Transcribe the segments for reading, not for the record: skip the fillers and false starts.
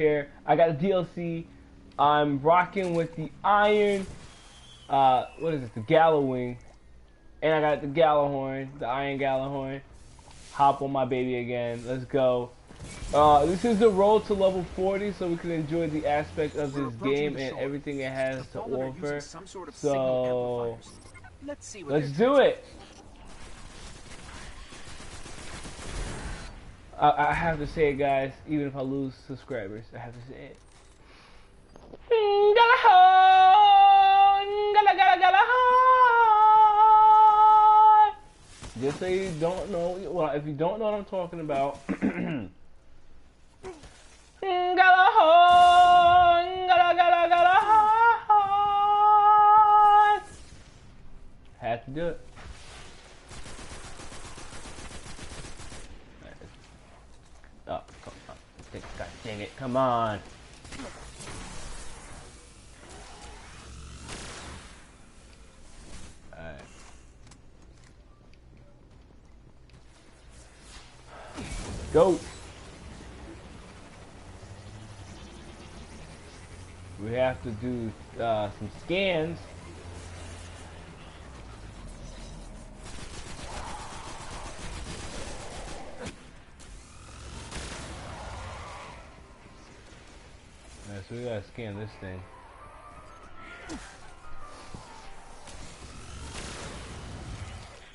here. I got the DLC. I'm rocking with the Iron. What is it? The Gallowing, and I got the Gallahorn, the Iron Gallahorn. Hop on my baby again. Let's go. This is the road to level 40, so we can enjoy the aspect of this game and everything it has to offer. So let's do it. I have to say it, guys. Even if I lose subscribers, I have to say it. Just so you don't know, well, if you don't know what I'm talking about, had to do it. Oh, come on. God dang it, come on. Alright. Go! We have to do some scans. Alright, so we gotta scan this thing.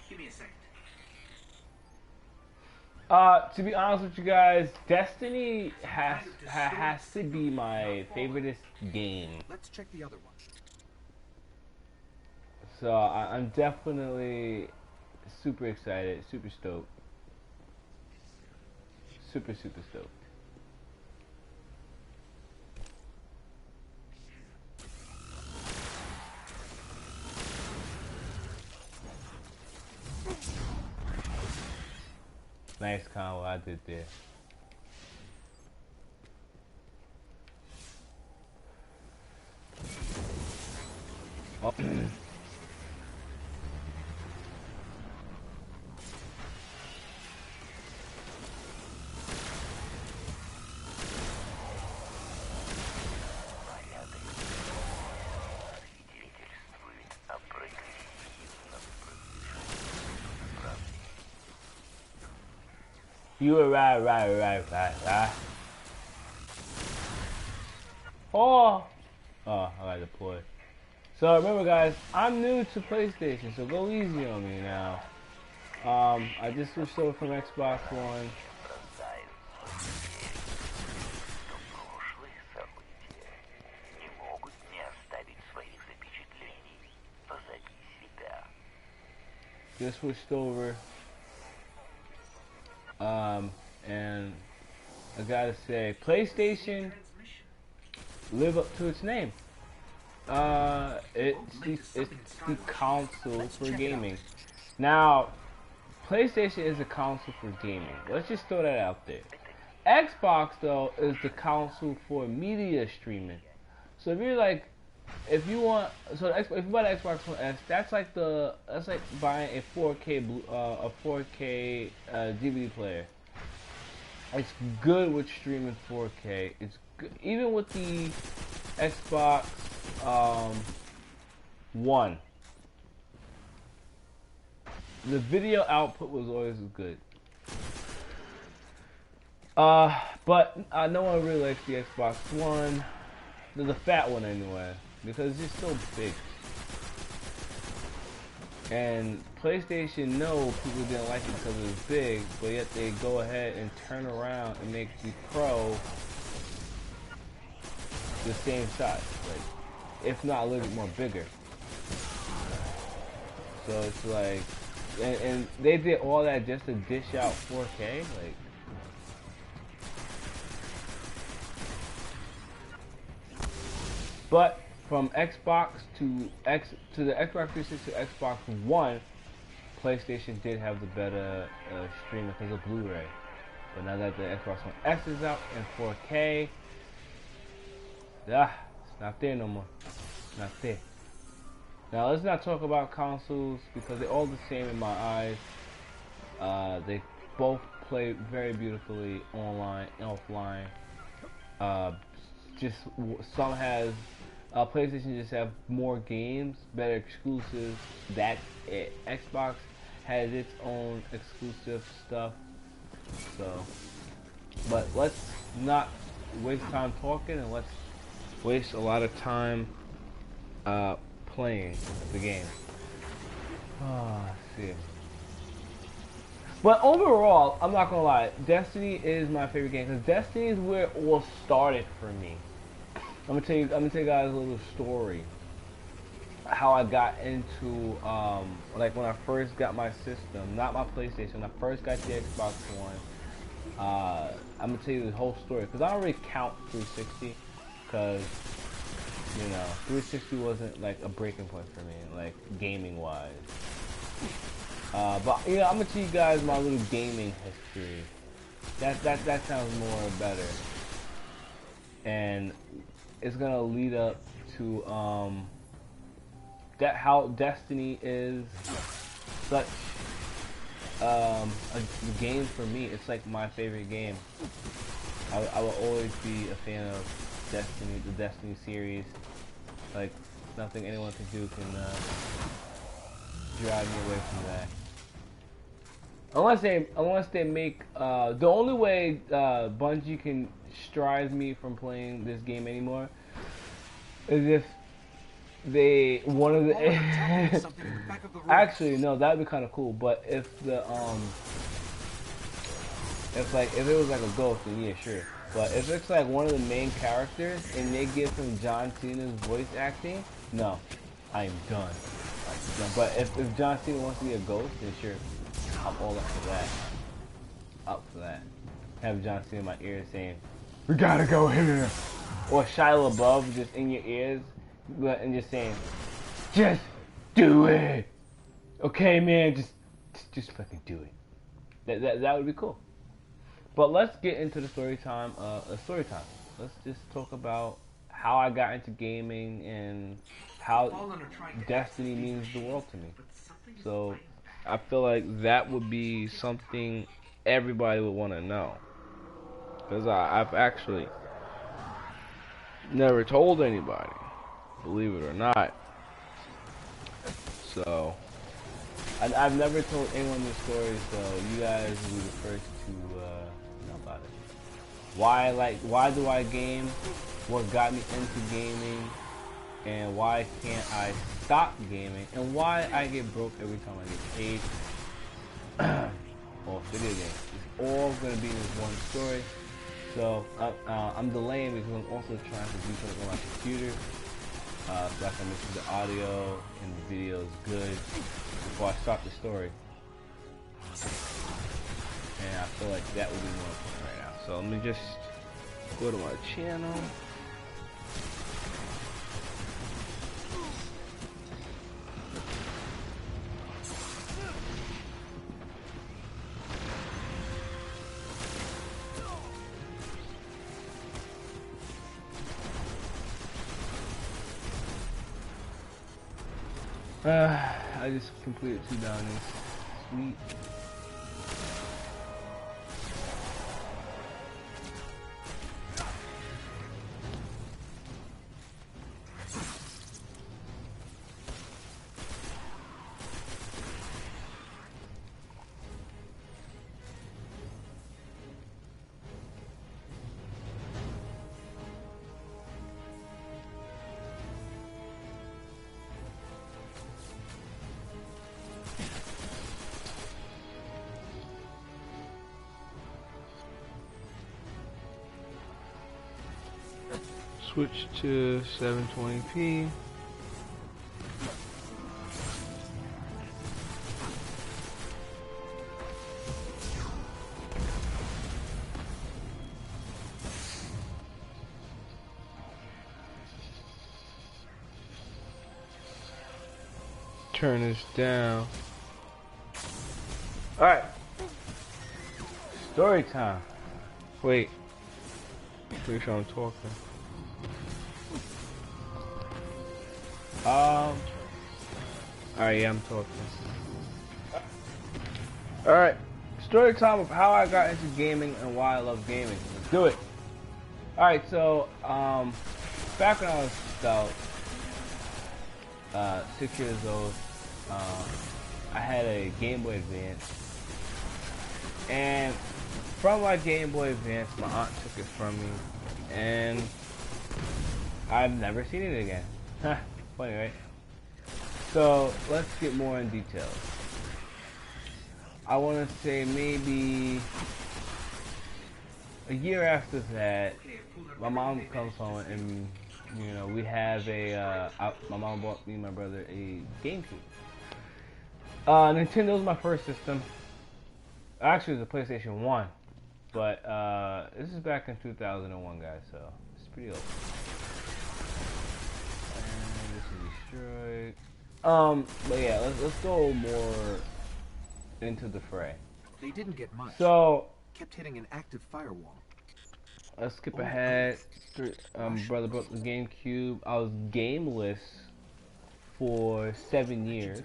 Give me a second. To be honest with you guys, Destiny has to be my favoriteest game. Let's check the other one. So I'm definitely super excited, super stoked. Super stoked. Nice combo I did there. Oh. You were right. Oh, I got deployed. So remember, guys, I'm new to PlayStation, so go easy on me now. I just switched over from Xbox One. Just switched over. And I gotta say, PlayStation live up to its name. It's the console for gaming. Now, PlayStation is a console for gaming. Let's just throw that out there. Xbox, though, is the console for media streaming. So if you're like, if you want, so if you buy the Xbox One S, that's like buying a 4K DVD player. It's good with streaming 4K. It's good, even with the Xbox One. The video output was always good. But no one really likes the Xbox One, the fat one anyway, because it's so big. And PlayStation, no, people didn't like it because it was big, but yet they go ahead and turn around and make the Pro the same size, like, if not a little bit more bigger. So it's like, and they did all that just to dish out 4K, like. But from Xbox to the Xbox 360 to Xbox One, PlayStation did have the better streaming because of Blu-ray. But now that the Xbox One X is out in 4K, it's not there no more. It's not there. Now let's not talk about consoles because they're all the same in my eyes. They both play very beautifully online and offline. Uh, just some has PlayStation just have more games, better exclusives. That's it. Xbox has its own exclusive stuff. So, but let's not waste time talking, and let's waste a lot of time playing the game. Let's see. But overall, I'm not gonna lie, Destiny is my favorite game because Destiny is where it all started for me. I'm gonna tell you guys a little story. How I got into like when I first got my system, not my PlayStation. When I first got the Xbox One, I'm gonna tell you the whole story because I don't really count 360 because you know 360 wasn't like a breaking point for me, like gaming wise. But you know, I'm gonna tell you guys my little gaming history. That sounds more better, and it's gonna lead up to that how Destiny is such a game for me. It's like my favorite game. I will always be a fan of Destiny, the Destiny series. Like nothing anyone can do can drive me away from that. Unless they make the only way Bungie can strive me from playing this game anymore is if they one of the actually no, that'd be kind of cool. But if the if it was like a ghost, then yeah, sure. But if it's like one of the main characters and they give him John Cena's voice acting, no, I am done. But if John Cena wants to be a ghost, then sure, I'm all up for that. Up for that. Have John Cena in my ear saying, "We gotta go here," or Shia LaBeouf just in your ears and just saying, "Just do it, okay, man. Just fucking do it." That would be cool. But let's get into the story time. Let's just talk about how I got into gaming and how Destiny means the world to me. So I feel like that would be something everybody would want to know, because I've actually never told anybody, believe it or not. So I've never told anyone this story, so you guys will be the first to know about it. Why do I game? What got me into gaming? And why can't I stop gaming? And why I get broke every time I get paid? Or video games. It's all gonna be in this one story. So I'm delaying because I'm also trying to do something on my computer, so I can make sure the audio and the video is good before I start the story. And I feel like that would be more important right now. So let me just go to my channel. I just completed 2 bounties. Sweet. Switch to 720p. Turn this down. Alright. Story time. Wait. Pretty sure I'm talking. Alright, yeah, I'm talking. Alright, story time of how I got into gaming and why I love gaming. Let's do it. Alright, so, back when I was about 6 years old, I had a Game Boy Advance. And from my Game Boy Advance, my aunt took it from me. And I've never seen it again. Funny, right? So, let's get more in detail. I want to say maybe a year after that, my mom comes home and, you know, we have my mom bought me and my brother a GameCube. Nintendo was my first system. Actually, it was a PlayStation 1. But, this is back in 2001, guys, so it's pretty old. And this is destroyed. But yeah, let's go more into the fray. They didn't get much. So, kept hitting an active firewall. let's skip ahead. Brother brought the GameCube. I was gameless for 7 years.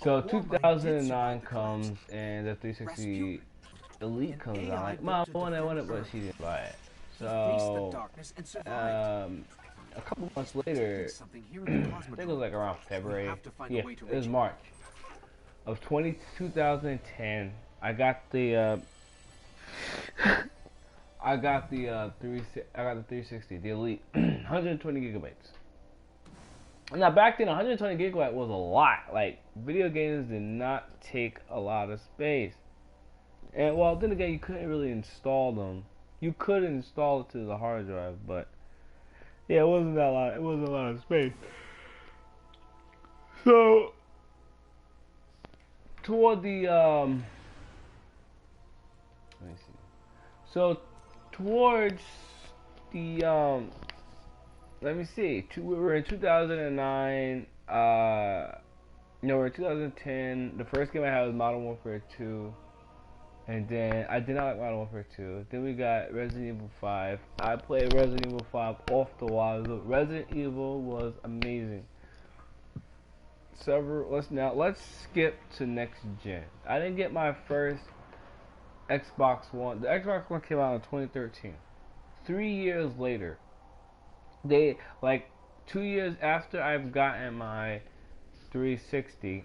So 2009 comes and the 360 Elite comes out. Like, Mom, I want it, but she didn't buy it. So, a couple months later, I think it was like around February. Yeah, it was March of 2010. I got the 360, the Elite, 120 gigabytes. Now back then, 120 gigabyte was a lot. Like, video games did not take a lot of space. And well, then again, you couldn't really install them. You could install it to the hard drive, but yeah, it wasn't that lot. It wasn't a lot of space. So toward the let me see. So towards the let me see. We were in 2009. No, we're in 2010. The first game I had was Modern Warfare 2. And then I did not like Modern Warfare 2. Then we got Resident Evil 5. I played Resident Evil 5 off the wall. Resident Evil was amazing. Let's skip to next gen. I didn't get my first Xbox One. The Xbox One came out in 2013. 3 years later, 2 years after I've gotten my 360,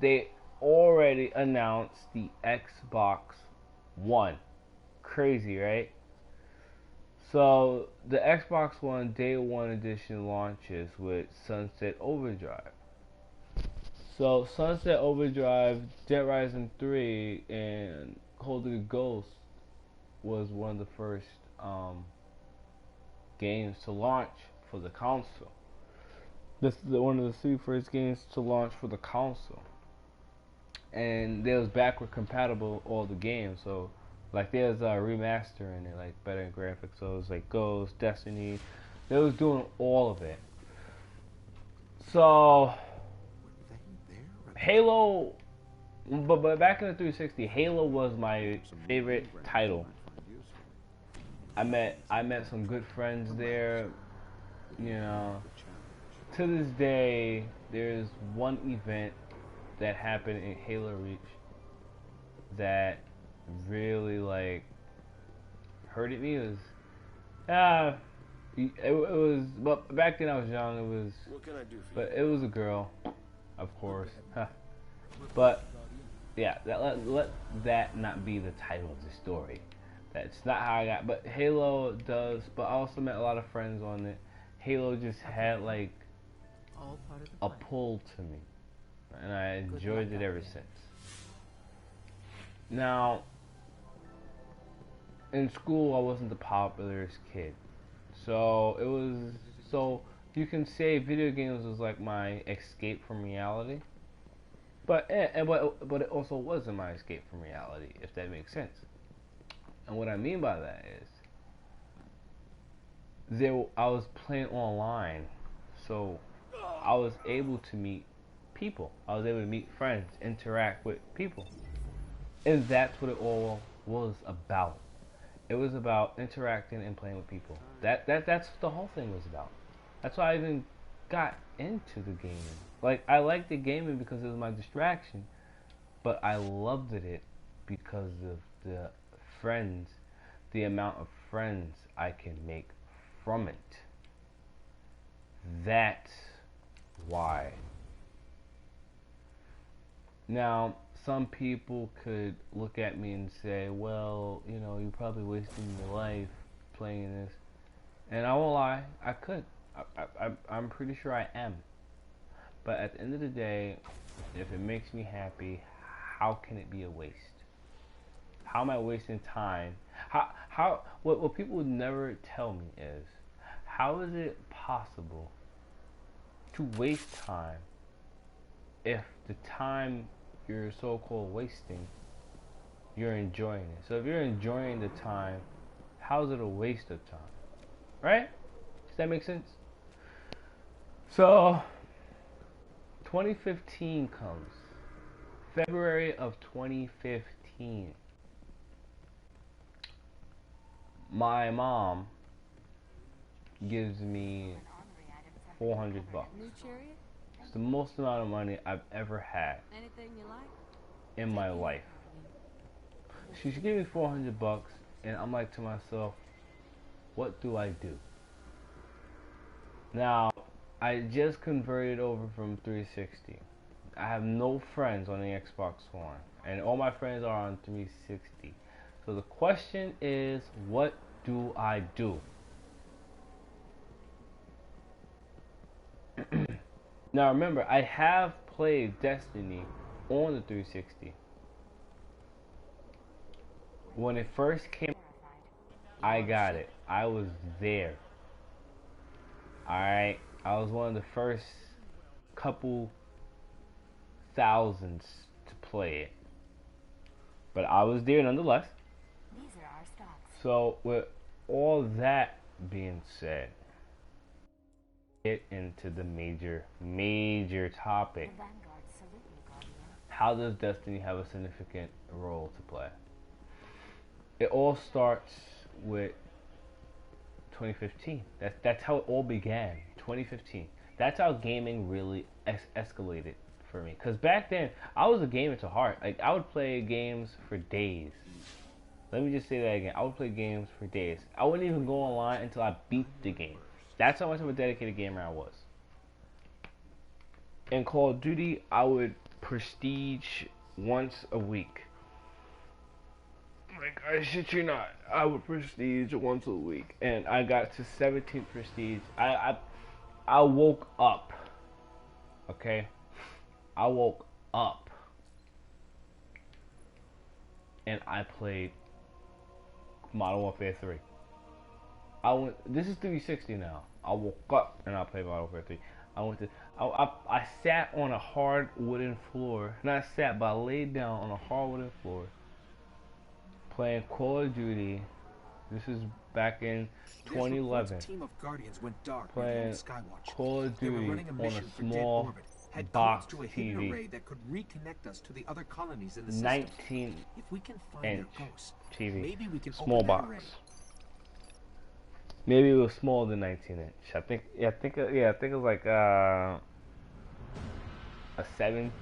they already announced the Xbox One. Crazy, right? So the Xbox One Day 1 edition launches with Sunset Overdrive. So Sunset Overdrive, Dead Rising 3, and Holding a Ghost was one of the first games to launch for the console. This is one of the 3 first games to launch for the console. And there was backward compatible all the games, so like there's a remaster in it, like better graphics. So it was like Ghost, Destiny, they was doing all of it. So Halo, but back in the 360, Halo was my favorite title. I met some good friends there. You know, to this day, there's one event that happened in Halo Reach that really like hurted me. It was but back then I was young. It was, what can I do for you? But it was a girl, of course. But yeah, let that not be the title of the story. That's not how I got. But Halo does. But I also met a lot of friends on it. Halo just had like a pull to me, and I enjoyed it ever since. Now, in school, I wasn't the popularest kid, so you can say video games was like my escape from reality, but it also wasn't my escape from reality, if that makes sense. And what I mean by that is, I was playing online, so I was able to meet people. I was able to meet friends, interact with people. And that's what it all was about. It was about interacting and playing with people. That's what the whole thing was about. That's why I even got into the gaming. Like, I liked the gaming because it was my distraction, but I loved it because of the amount of friends I can make from it. That's why. Now, some people could look at me and say, well, you know, you're probably wasting your life playing this. And I won't lie, I could. I'm pretty sure I am. But at the end of the day, if it makes me happy, how can it be a waste? How am I wasting time? What people would never tell me is, how is it possible to waste time if the time you're so-called wasting, you're enjoying it? So if you're enjoying the time, how is it a waste of time? Right? Does that make sense? So 2015 comes. February of 2015. My mom gives me 400 bucks. It's the most amount of money I've ever had in my life. She gave me 400 bucks, and I'm like to myself, what do I do? Now, I just converted over from 360. I have no friends on the Xbox One, and all my friends are on 360. So the question is, what do I do? Now remember, I have played Destiny on the 360. When it first came, I got it. I was there. Alright, I was one of the first couple thousands to play it. But I was there nonetheless. So with all that being said, get into the major topic. How does Destiny have a significant role to play? It all starts with 2015. That's how it all began. 2015. That's how gaming really escalated for me. Cause back then I was a gamer to heart. Like I would play games for days. Let me just say that again. I would play games for days. I wouldn't even go online until I beat the game. That's how much of a dedicated gamer I was. In Call of Duty, I would prestige once a week. Like, I shit you not. I would prestige once a week. And I got to 17 prestige. I woke up. Okay? I woke up. And I played Modern Warfare 3. This is 360 now. I woke up and I played Modern Warfare 3. I sat on a hard wooden floor. Not sat, but I laid down on a hard wooden floor playing Call of Duty. This is back in 2011. Team of Guardians went dark playing Skywatch. Call of Duty on a a small had box to a hidden TV. array that could reconnect us to the other colonies in the system. 19 If we can find inch their ghosts, TV. maybe we can Small open that box. array. Maybe it was smaller than 19 inch. I think it was like a 17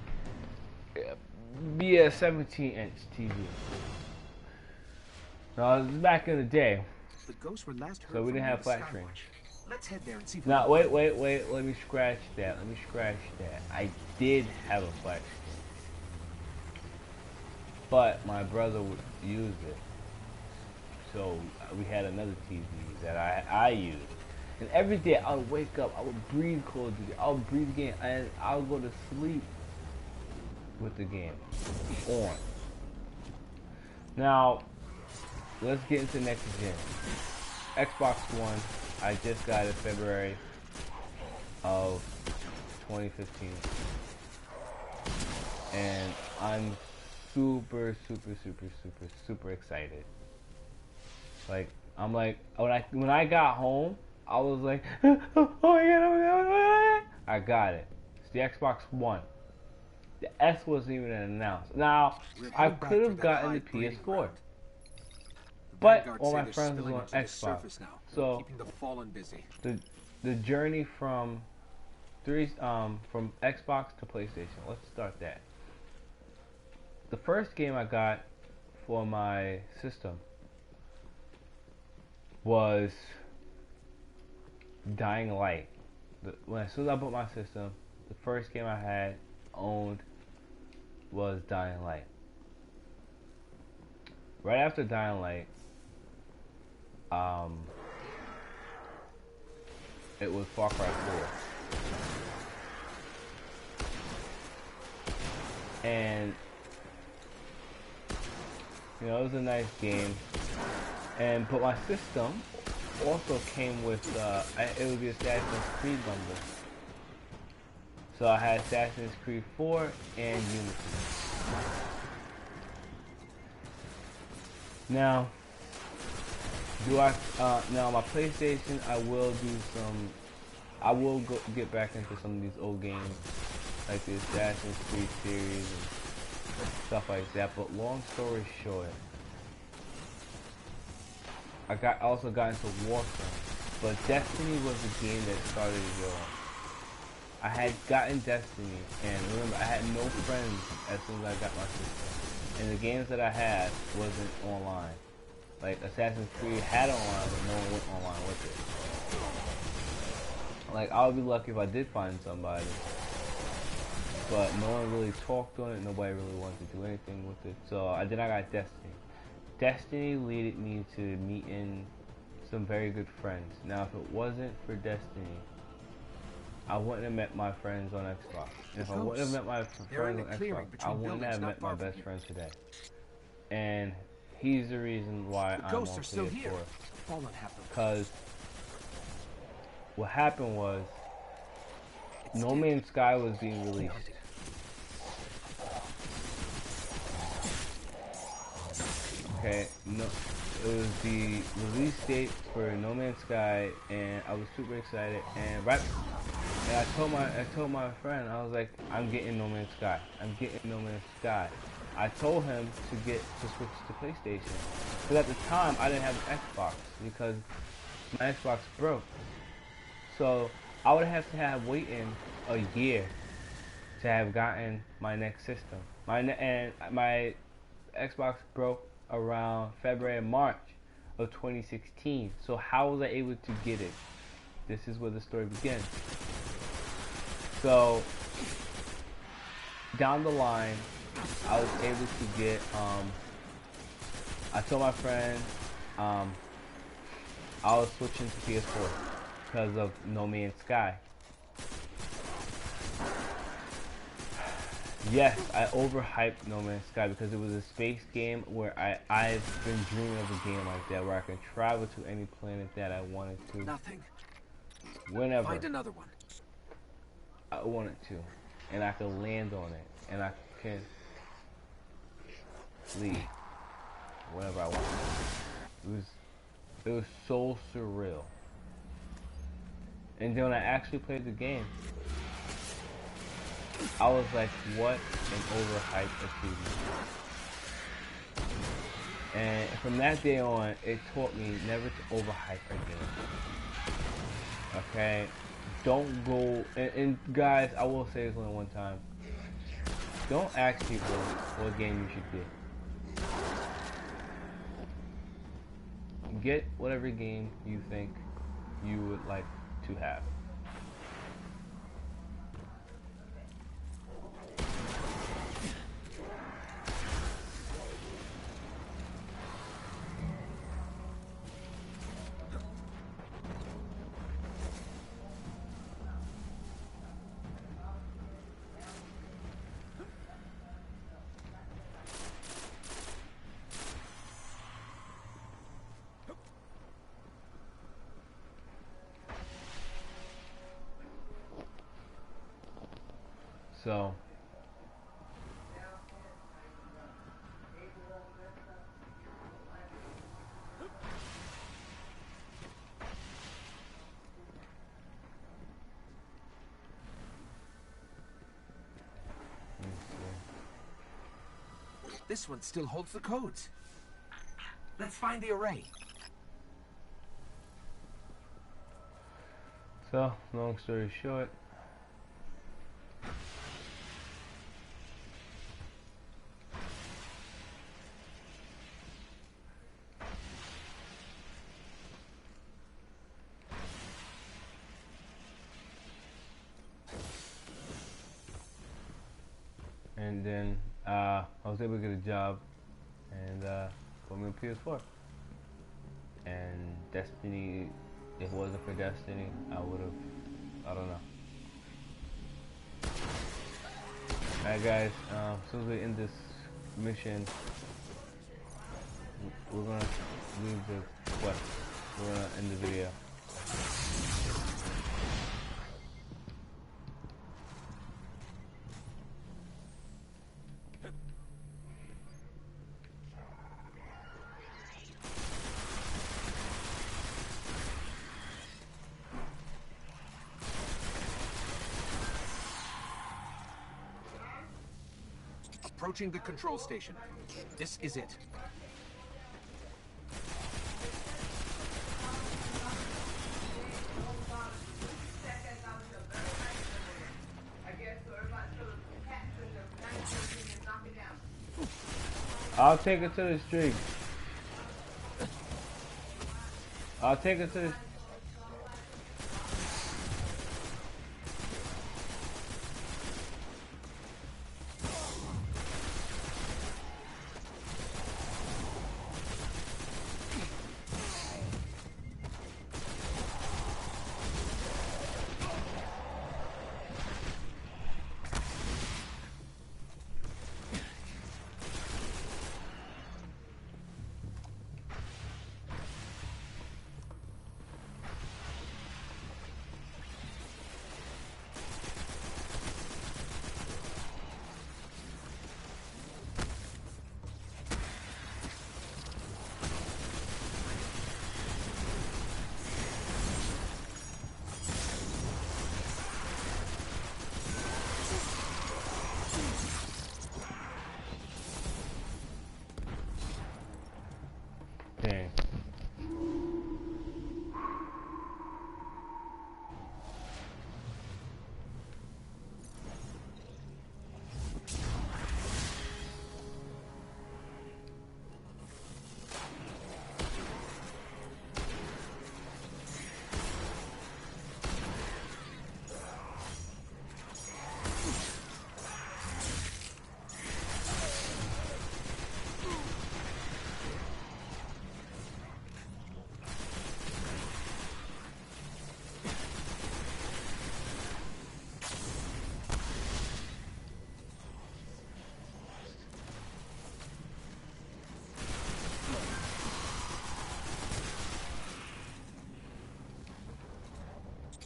inch TV. Now this is back in the day, The ghosts were last heard so we from didn't have near flat screen. Skywatch. Let's head there and see. Now wait. Let me scratch that. I did have a flat screen, but my brother would use it. So we had another TV that I used. And every day I would wake up, I would breathe Call of Duty, I would breathe the game, and I would go to sleep with the game on. Now, let's get into next gen. Xbox One, I just got it February of 2015. And I'm super excited. Like, I'm like, when I got home, I was like, oh my god, I got it. It's the Xbox One. The S wasn't even announced. Now, I could have gotten the PS4. But all my friends was on Xbox. So, the journey from Xbox to PlayStation. Let's start that. The first game I got for my system was Dying Light. As soon as I bought my system, the first game I had owned was Dying Light. Right after Dying Light, it was Far Cry 4. And, you know, it was a nice game. But my system also came with, it would be Assassin's Creed bundle. So I had Assassin's Creed 4 and Unity. Now, now my PlayStation, I will get back into some of these old games, like the Assassin's Creed series and stuff like that. But long story short, I also got into Warframe, but Destiny was the game that started it all. I had gotten Destiny, and remember, I had no friends as soon as I got my system, and the games that I had wasn't online. Like Assassin's Creed had online, but no one went online with it. Like, I would be lucky if I did find somebody, but no one really talked on it. Nobody really wanted to do anything with it. So I got Destiny. Destiny led me to meeting some very good friends. Now, if it wasn't for Destiny, I wouldn't have met my friends on Xbox. And if I wouldn't have met my friends on Xbox, I wouldn't have met my best friend today. And he's the reason why I'm on PS4. Because what happened was, No Man's Sky was being released. Okay, no, it was the release date for No Man's Sky, and I was super excited. And I told my friend, I was like, I'm getting No Man's Sky. I'm getting No Man's Sky. I told him to switch to PlayStation, because at the time I didn't have an Xbox because my Xbox broke. So I would have to have waiting a year to have gotten my next system. And my Xbox broke around February and March of 2016. So how was I able to get it? This is where the story begins. So down the line, I was able to get, I told my friend, I was switching to PS4 because of No Man's Sky. Yes, I overhyped No Man's Sky because it was a space game where I've been dreaming of a game like that, where I can travel to any planet that I wanted to. Nothing. Whenever. Find another one. I wanted to. And I could land on it. And I can leave whenever I want. It was so surreal. And then when I actually played the game, I was like, what an overhyped achievement. And from that day on, it taught me never to overhype a game. Okay? Don't go, and guys, I will say this only one time. Don't ask people what game you should get. Get whatever game you think you would like to have. So, This one still holds the codes. Let's find the array. so long story short, and then I was able to get a job and put me on PS4. And Destiny, if it wasn't for Destiny, I would have, I don't know. Alright guys, as soon as we end this mission, we're gonna leave the quest. We're gonna end the video. Approaching the control station. This is it. I'll take it to the street. I'll take it to the... Dang.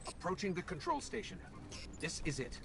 Approaching the control station. This is it.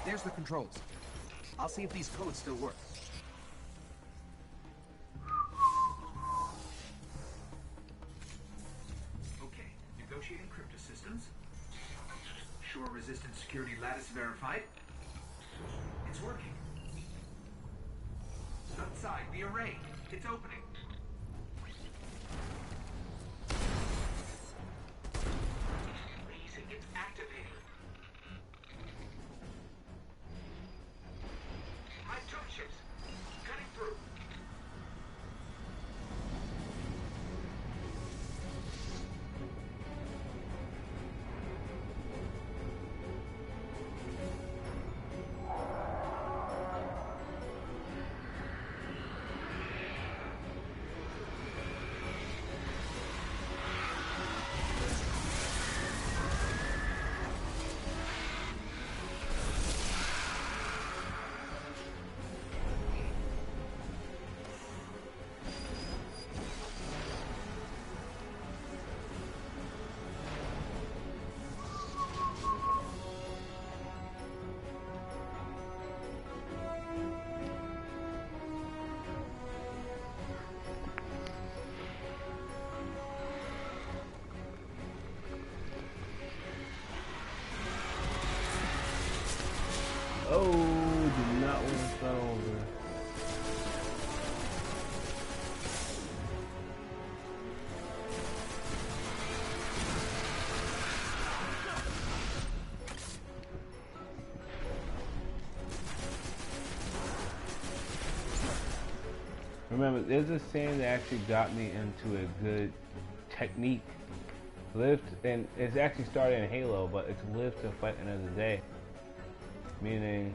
There's the controls. I'll see if these codes still work. Okay, negotiating cryptosystems. Shore resistant security lattice verified. It's working. Outside, the array. It's opening. Amazing, it's activating. High jump ships. Cutting through. Remember, there's a saying that actually got me into a good technique. Live, and it's actually started in Halo, but it's live to fight another day. Meaning,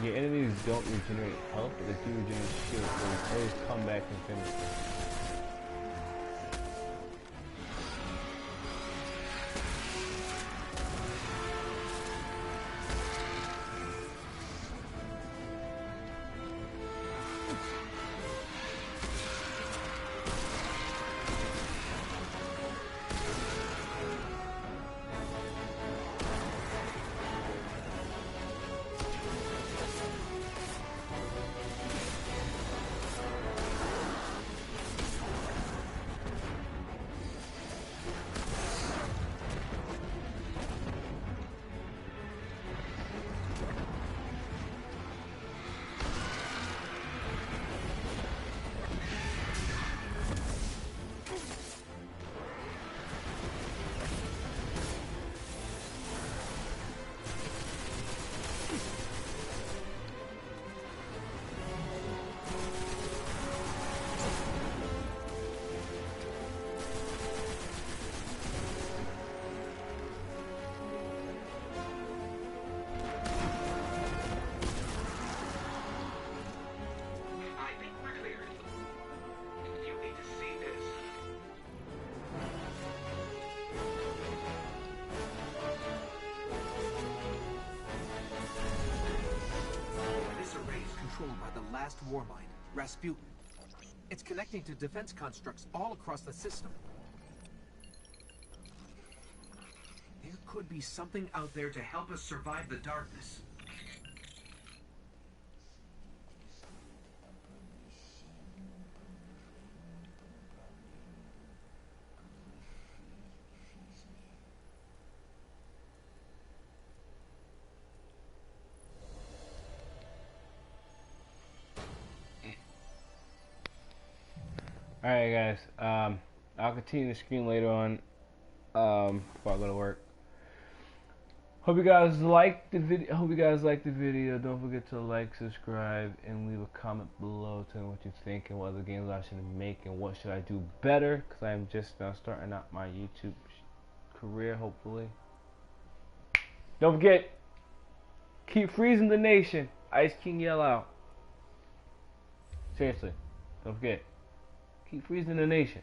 your enemies don't regenerate health, but they do regenerate shield, so you always come back and finish. By the last Warmind, Rasputin. It's connecting to defense constructs all across the system. There could be something out there to help us survive the darkness. Alright guys, I'll continue the screen later on before I go to work. Hope you guys liked the video. Don't forget to like, subscribe, and leave a comment below telling what you think and what other games I should make and what should I do better, because I'm just now starting out my YouTube career, hopefully. Don't forget, keep freezing the nation. Ice King yell out. Seriously, don't forget. Keep freezing the nation.